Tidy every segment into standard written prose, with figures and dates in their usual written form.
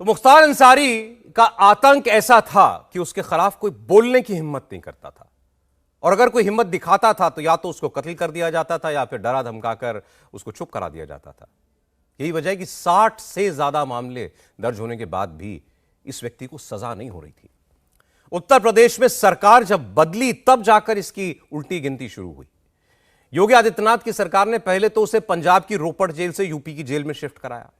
तो मुख्तार अंसारी का आतंक ऐसा था कि उसके खिलाफ कोई बोलने की हिम्मत नहीं करता था, और अगर कोई हिम्मत दिखाता था तो या तो उसको कत्ल कर दिया जाता था या फिर डरा धमकाकर उसको चुप करा दिया जाता था। यही वजह है कि 60 से ज्यादा मामले दर्ज होने के बाद भी इस व्यक्ति को सजा नहीं हो रही थी। उत्तर प्रदेश में सरकार जब बदली तब जाकर इसकी उल्टी गिनती शुरू हुई। योगी आदित्यनाथ की सरकार ने पहले तो उसे पंजाब की रोपड़ जेल से यूपी की जेल में शिफ्ट कराया।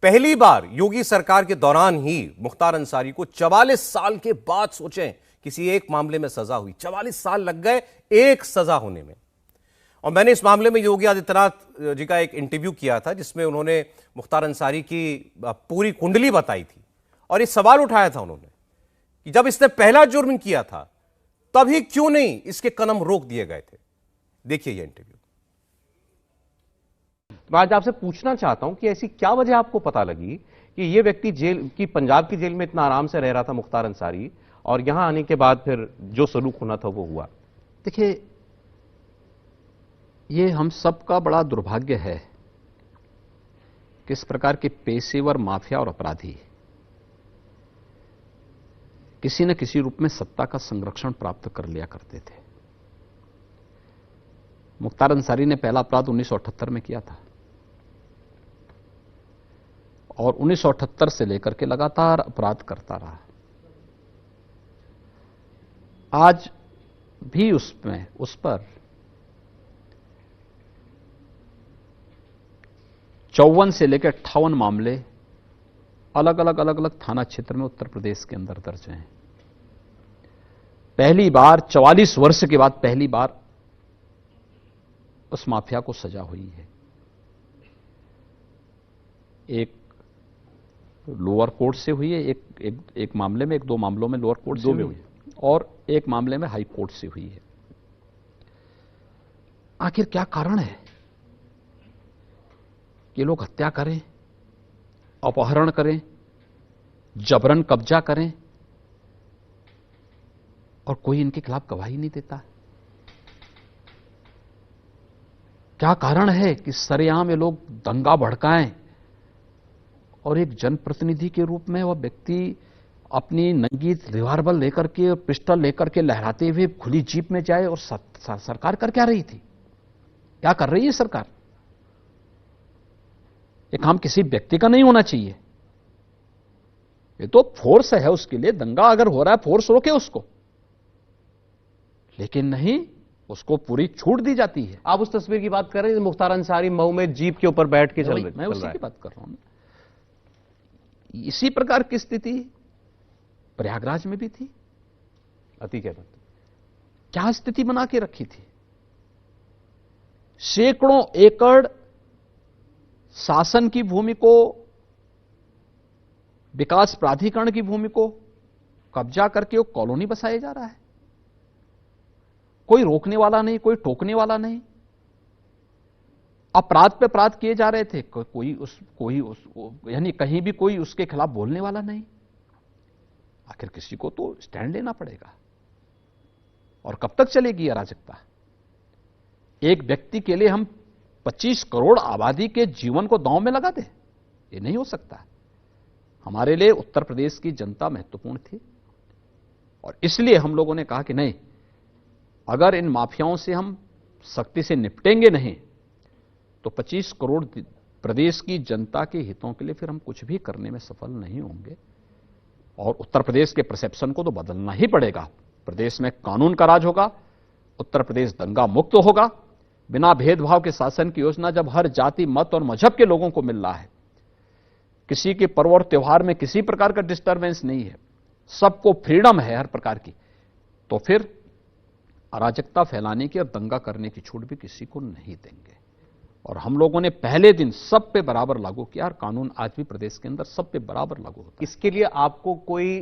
पहली बार योगी सरकार के दौरान ही मुख्तार अंसारी को 44 साल के बाद, सोचें, किसी एक मामले में सजा हुई। 44 साल लग गए एक सजा होने में। और मैंने इस मामले में योगी आदित्यनाथ जी का एक इंटरव्यू किया था जिसमें उन्होंने मुख्तार अंसारी की पूरी कुंडली बताई थी, और ये सवाल उठाया था उन्होंने कि जब इसने पहला जुर्म किया था तभी क्यों नहीं इसके कदम रोक दिए गए थे। देखिए ये इंटरव्यू। मैं आज आपसे पूछना चाहता हूं कि ऐसी क्या वजह आपको पता लगी कि ये व्यक्ति जेल की, पंजाब की जेल में इतना आराम से रह रहा था मुख्तार अंसारी, और यहां आने के बाद फिर जो सलूक होना था वो हुआ। देखिए, ये हम सबका बड़ा दुर्भाग्य है कि इस प्रकार के पेशेवर माफिया और अपराधी किसी न किसी रूप में सत्ता का संरक्षण प्राप्त कर लिया करते थे। मुख्तार अंसारी ने पहला अपराध 1978 में किया था, और 1978 से लेकर के लगातार अपराध करता रहा। आज भी उस पर 54 से लेकर 58 मामले अलग अलग थाना क्षेत्र में उत्तर प्रदेश के अंदर दर्ज हैं। पहली बार 44 वर्ष के बाद पहली बार उस माफिया को सजा हुई है। एक लोअर कोर्ट से हुई है, एक मामले में, दो मामलों में लोअर कोर्ट से हुई है, और एक मामले में हाई कोर्ट से हुई है। आखिर क्या कारण है कि लोग हत्या करें, अपहरण करें, जबरन कब्जा करें, और कोई इनके खिलाफ गवाही नहीं देता? क्या कारण है कि सरेआम ये लोग दंगा भड़काएं और एक जनप्रतिनिधि के रूप में वह व्यक्ति अपनी नंगी रिवाल्वर लेकर के और पिस्टल लेकर के लहराते हुए खुली जीप में जाए? और सरकार कर क्या रही थी? क्या कर रही है सरकार? ये काम किसी व्यक्ति का नहीं होना चाहिए। ये तो फोर्स है, उसके लिए दंगा अगर हो रहा है फोर्स रोके उसको, लेकिन नहीं, उसको पूरी छूट दी जाती है। आप उस तस्वीर की बात कर रहे हैं मुख्तार अंसारी मऊ में जीप के ऊपर बैठ के चल रहे? मैं उसी की बात कर रहा हूं। इसी प्रकार की स्थिति प्रयागराज में भी थी। अति क्या स्थिति बना के रखी थी? सैकड़ों एकड़ शासन की भूमि को, विकास प्राधिकरण की भूमि को कब्जा करके वो कॉलोनी बसाया जा रहा है। कोई रोकने वाला नहीं, कोई टोकने वाला नहीं। अपराध पे अपराध किए जा रहे थे, यानी कहीं भी कोई उसके खिलाफ बोलने वाला नहीं। आखिर किसी को तो स्टैंड लेना पड़ेगा। और कब तक चलेगी अराजकता? एक व्यक्ति के लिए हम 25 करोड़ आबादी के जीवन को दांव में लगा दें? ये नहीं हो सकता। हमारे लिए उत्तर प्रदेश की जनता महत्वपूर्ण थी, और इसलिए हम लोगों ने कहा कि नहीं, अगर इन माफियाओं से हम सख्ती से निपटेंगे नहीं तो 25 करोड़ प्रदेश की जनता के हितों के लिए फिर हम कुछ भी करने में सफल नहीं होंगे। और उत्तर प्रदेश के परसेप्शन को तो बदलना ही पड़ेगा। प्रदेश में कानून का राज होगा, उत्तर प्रदेश दंगा मुक्त होगा, बिना भेदभाव के शासन की योजना जब हर जाति, मत और मजहब के लोगों को मिल रहा है, किसी के पर्व और त्योहार में किसी प्रकार का डिस्टर्बेंस नहीं है, सबको फ्रीडम है हर प्रकार की, तो फिर अराजकता फैलाने की और दंगा करने की छूट भी किसी को नहीं देंगे। और हम लोगों ने पहले दिन सब पे बराबर लागू किया, और कानून आज भी प्रदेश के अंदर सब पे बराबर लागू होता है। इसके लिए आपको कोई,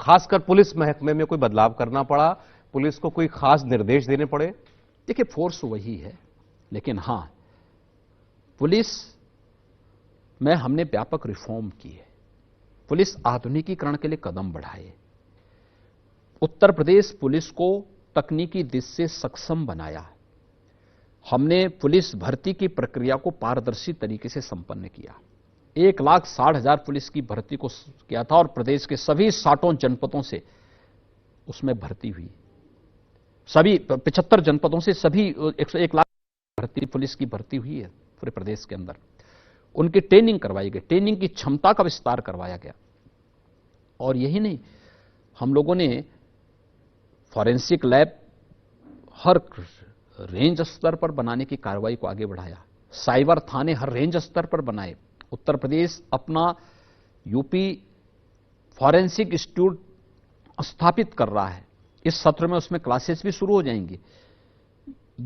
खासकर पुलिस महकमे में कोई बदलाव करना पड़ा? पुलिस को कोई खास निर्देश देने पड़े? देखिए, फोर्स वही है, लेकिन हां, पुलिस में हमने व्यापक रिफॉर्म की है। पुलिस आधुनिकीकरण के लिए कदम बढ़ाए। उत्तर प्रदेश पुलिस को तकनीकी दृष्टि से सक्षम बनाया। हमने पुलिस भर्ती की प्रक्रिया को पारदर्शी तरीके से संपन्न किया। 1,60,000 पुलिस की भर्ती को किया था और प्रदेश के सभी 60 जनपदों से उसमें भर्ती हुई। सभी 75 जनपदों से सभी 101 लाख भर्ती पुलिस की भर्ती हुई है पूरे प्रदेश के अंदर। उनकी ट्रेनिंग करवाई गई, ट्रेनिंग की क्षमता का विस्तार करवाया गया। और यही नहीं, हम लोगों ने फॉरेंसिक लैब हर रेंज स्तर पर बनाने की कार्रवाई को आगे बढ़ाया। साइबर थाने हर रेंज स्तर पर बनाए। उत्तर प्रदेश अपना यूपी फॉरेंसिक इंस्टीट्यूट स्थापित कर रहा है। इस सत्र में उसमें क्लासेस भी शुरू हो जाएंगी।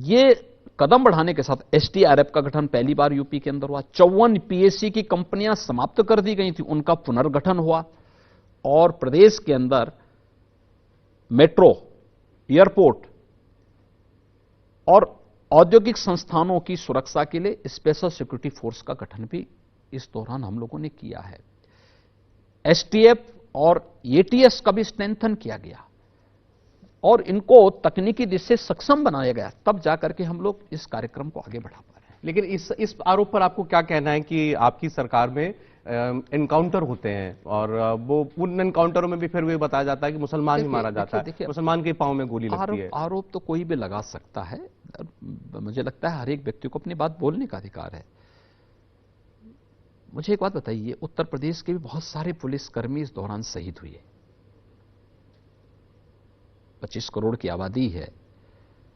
ये कदम बढ़ाने के साथ एसडीआरएफ का गठन पहली बार यूपी के अंदर हुआ। 54 पीएससी की कंपनियां समाप्त कर दी गई थी, उनका पुनर्गठन हुआ। और प्रदेश के अंदर मेट्रो, एयरपोर्ट और औद्योगिक संस्थानों की सुरक्षा के लिए स्पेशल सिक्योरिटी फोर्स का गठन भी इस दौरान हम लोगों ने किया है। एसटीएफ और एटीएस का भी स्ट्रेंथन किया गया और इनको तकनीकी दृष्टि से सक्षम बनाया गया, तब जाकर के हम लोग इस कार्यक्रम को आगे बढ़ा पा रहे हैं। लेकिन इस आरोप पर आपको क्या कहना है कि आपकी सरकार में एनकाउंटर होते हैं और वो उन एनकाउंटरों में भी फिर भी बताया जाता है कि मुसलमान ही मारा जाता है, मुसलमान के पांव में गोली लगती है। आरोप तो कोई भी लगा सकता है। मुझे लगता है हर एक व्यक्ति को अपनी बात बोलने का अधिकार है। मुझे एक बात बताइए, उत्तर प्रदेश के भी बहुत सारे पुलिसकर्मी इस दौरान शहीद हुए। 25 करोड़ की आबादी है।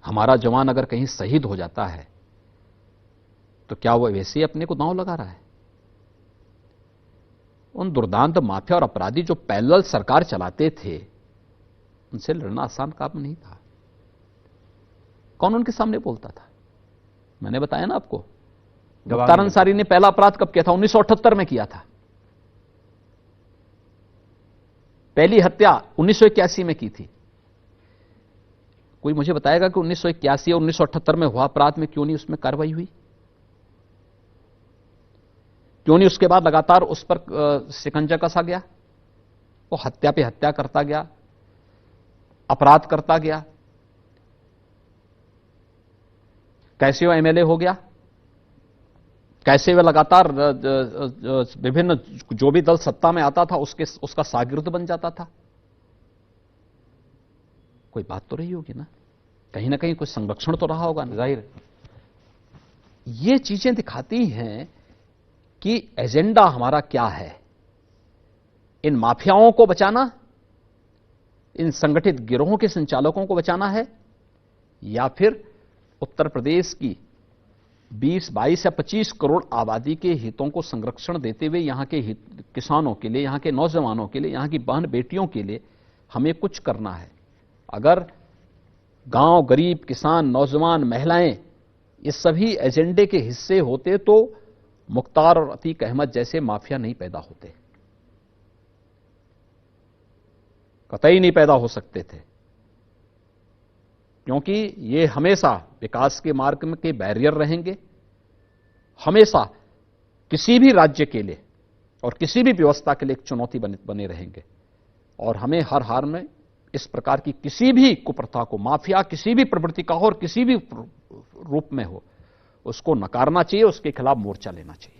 हमारा जवान अगर कहीं शहीद हो जाता है तो क्या वो वैसे ही अपने को दांव लगा रहा है? उन दुर्दांत माफिया और अपराधी जो पैरेलल सरकार चलाते थे, उनसे लड़ना आसान काम नहीं था। कौन उनके सामने बोलता था? मैंने बताया ना आपको, मुख्तार अंसारी ने पहला अपराध कब किया था? 1978 में किया था। पहली हत्या 1981 में की थी। कोई मुझे बताएगा कि 1981 और 1978 में हुआ अपराध में क्यों नहीं उसमें कार्रवाई हुई? क्यों नहीं उसके बाद लगातार उस पर शिकंजा कसा गया? वो हत्या पे हत्या करता गया, अपराध करता गया। कैसे वो एमएलए हो गया? कैसे वह लगातार विभिन्न जो भी दल सत्ता में आता था उसका शागिर्द बन जाता था? कोई बात तो रही होगी ना कहीं कोई संरक्षण तो रहा होगा ना। जाहिर ये चीजें दिखाती हैं कि एजेंडा हमारा क्या है। इन माफियाओं को बचाना, इन संगठित गिरोहों के संचालकों को बचाना है, या फिर उत्तर प्रदेश की 20, 22 या 25 करोड़ आबादी के हितों को संरक्षण देते हुए यहां के किसानों के लिए, यहां के नौजवानों के लिए, यहां की बहन बेटियों के लिए हमें कुछ करना है। अगर गांव, गरीब, किसान, नौजवान, महिलाएं ये सभी एजेंडे के हिस्से होते तो मुख्तार और अतीक अहमद जैसे माफिया नहीं पैदा होते, कतई नहीं पैदा हो सकते थे। क्योंकि ये हमेशा विकास के मार्ग में के बैरियर रहेंगे, हमेशा किसी भी राज्य के लिए और किसी भी व्यवस्था के लिए एक चुनौती बने रहेंगे। और हमें हर हार में इस प्रकार की किसी भी कुप्रथा को, माफिया किसी भी प्रवृत्ति का हो और किसी भी रूप में हो, उसको नकारना चाहिए, उसके खिलाफ मोर्चा लेना चाहिए।